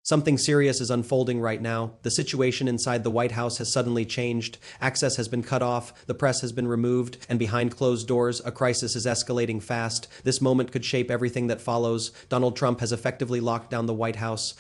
Something serious is unfolding right now. The situation inside the White House has suddenly changed. Access has been cut off, the press has been removed, and behind closed doors, a crisis is escalating fast. This moment could shape everything that follows. Donald Trump has effectively locked down the White House.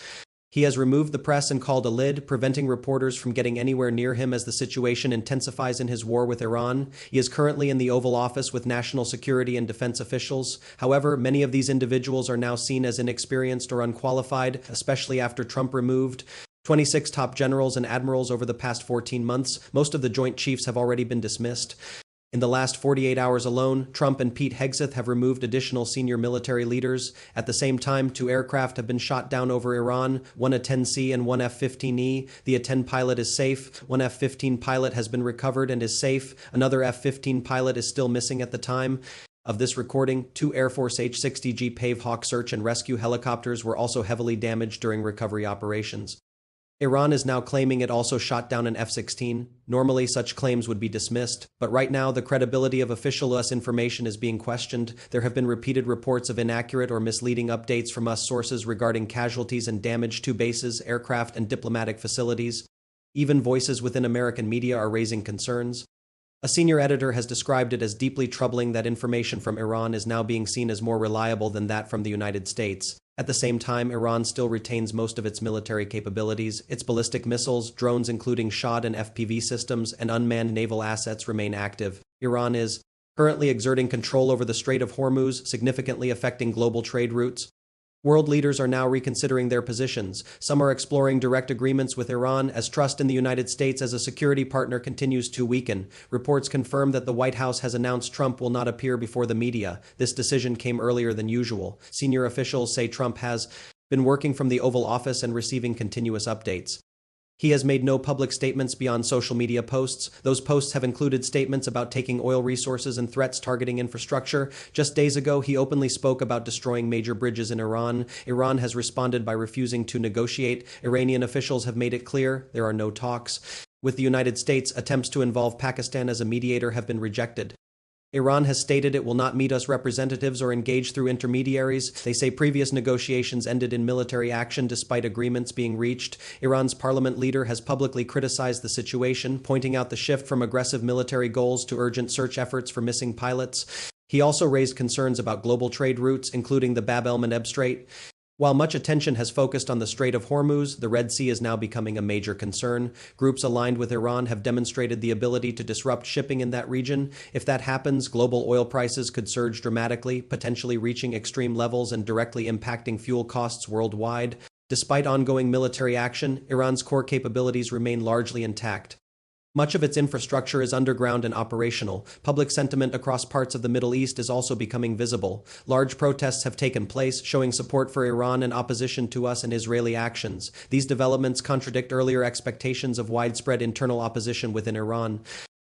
He has removed the press and called a lid, preventing reporters from getting anywhere near him as the situation intensifies in his war with Iran. He is currently in the Oval Office with national security and defense officials. However, many of these individuals are now seen as inexperienced or unqualified, especially after Trump removed 26 top generals and admirals over the past 14 months. Most of the Joint Chiefs have already been dismissed. In the last 48 hours alone, Trump and Pete Hegseth have removed additional senior military leaders. At the same time, 2 aircraft have been shot down over Iran, one A-10C and one F-15E. The A-10 pilot is safe. One F-15 pilot has been recovered and is safe. Another F-15 pilot is still missing at the time of this recording. 2 Air Force H-60G Pave Hawk search and rescue helicopters were also heavily damaged during recovery operations. Iran is now claiming it also shot down an F-16. Normally, such claims would be dismissed, but right now the credibility of official U.S. information is being questioned. There have been repeated reports of inaccurate or misleading updates from U.S. sources regarding casualties and damage to bases, aircraft, and diplomatic facilities. Even voices within American media are raising concerns. A senior editor has described it as deeply troubling that information from Iran is now being seen as more reliable than that from the United States. At the same time, Iran still retains most of its military capabilities. Its ballistic missiles, drones including Shahd and FPV systems, and unmanned naval assets remain active. Iran is currently exerting control over the Strait of Hormuz, significantly affecting global trade routes. World leaders are now reconsidering their positions. Some are exploring direct agreements with Iran as trust in the United States as a security partner continues to weaken. Reports confirm that the White House has announced Trump will not appear before the media. This decision came earlier than usual. Senior officials say Trump has been working from the Oval Office and receiving continuous updates. He has made no public statements beyond social media posts. Those posts have included statements about taking oil resources and threats targeting infrastructure. Just days ago, he openly spoke about destroying major bridges in Iran. Iran has responded by refusing to negotiate. Iranian officials have made it clear there are no talks. With the United States, attempts to involve Pakistan as a mediator have been rejected. Iran has stated it will not meet US representatives or engage through intermediaries. They say previous negotiations ended in military action despite agreements being reached. Iran's parliament leader has publicly criticized the situation, pointing out the shift from aggressive military goals to urgent search efforts for missing pilots. He also raised concerns about global trade routes, including the Bab el-Mandeb Strait. While much attention has focused on the Strait of Hormuz, the Red Sea is now becoming a major concern. Groups aligned with Iran have demonstrated the ability to disrupt shipping in that region. If that happens, global oil prices could surge dramatically, potentially reaching extreme levels and directly impacting fuel costs worldwide. Despite ongoing military action, Iran's core capabilities remain largely intact. Much of its infrastructure is underground and operational. Public sentiment across parts of the Middle East is also becoming visible. Large protests have taken place, showing support for Iran and opposition to US and Israeli actions. These developments contradict earlier expectations of widespread internal opposition within Iran.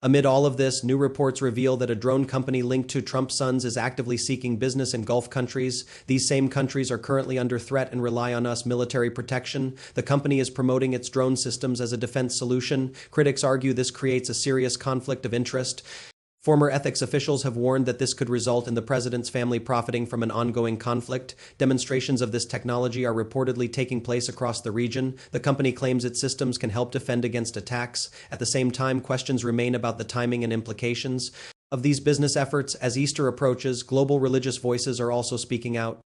Amid all of this, new reports reveal that a drone company linked to Trump's sons is actively seeking business in Gulf countries. These same countries are currently under threat and rely on US military protection. The company is promoting its drone systems as a defense solution. Critics argue this creates a serious conflict of interest. Former ethics officials have warned that this could result in the president's family profiting from an ongoing conflict. Demonstrations of this technology are reportedly taking place across the region. The company claims its systems can help defend against attacks. At the same time, questions remain about the timing and implications of these business efforts. As Easter approaches, global religious voices are also speaking out.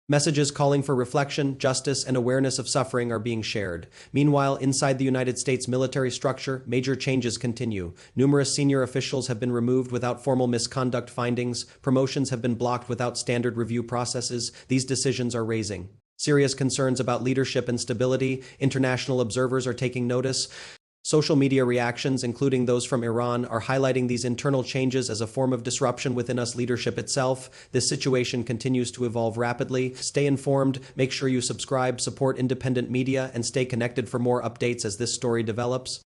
Messages calling for reflection, justice, and awareness of suffering are being shared. Meanwhile, inside the United States military structure, major changes continue. Numerous senior officials have been removed without formal misconduct findings. Promotions have been blocked without standard review processes. These decisions are raising serious concerns about leadership and stability. International observers are taking notice. Social media reactions, including those from Iran, are highlighting these internal changes as a form of disruption within US leadership itself. This situation continues to evolve rapidly. Stay informed, make sure you subscribe, support independent media, and stay connected for more updates as this story develops.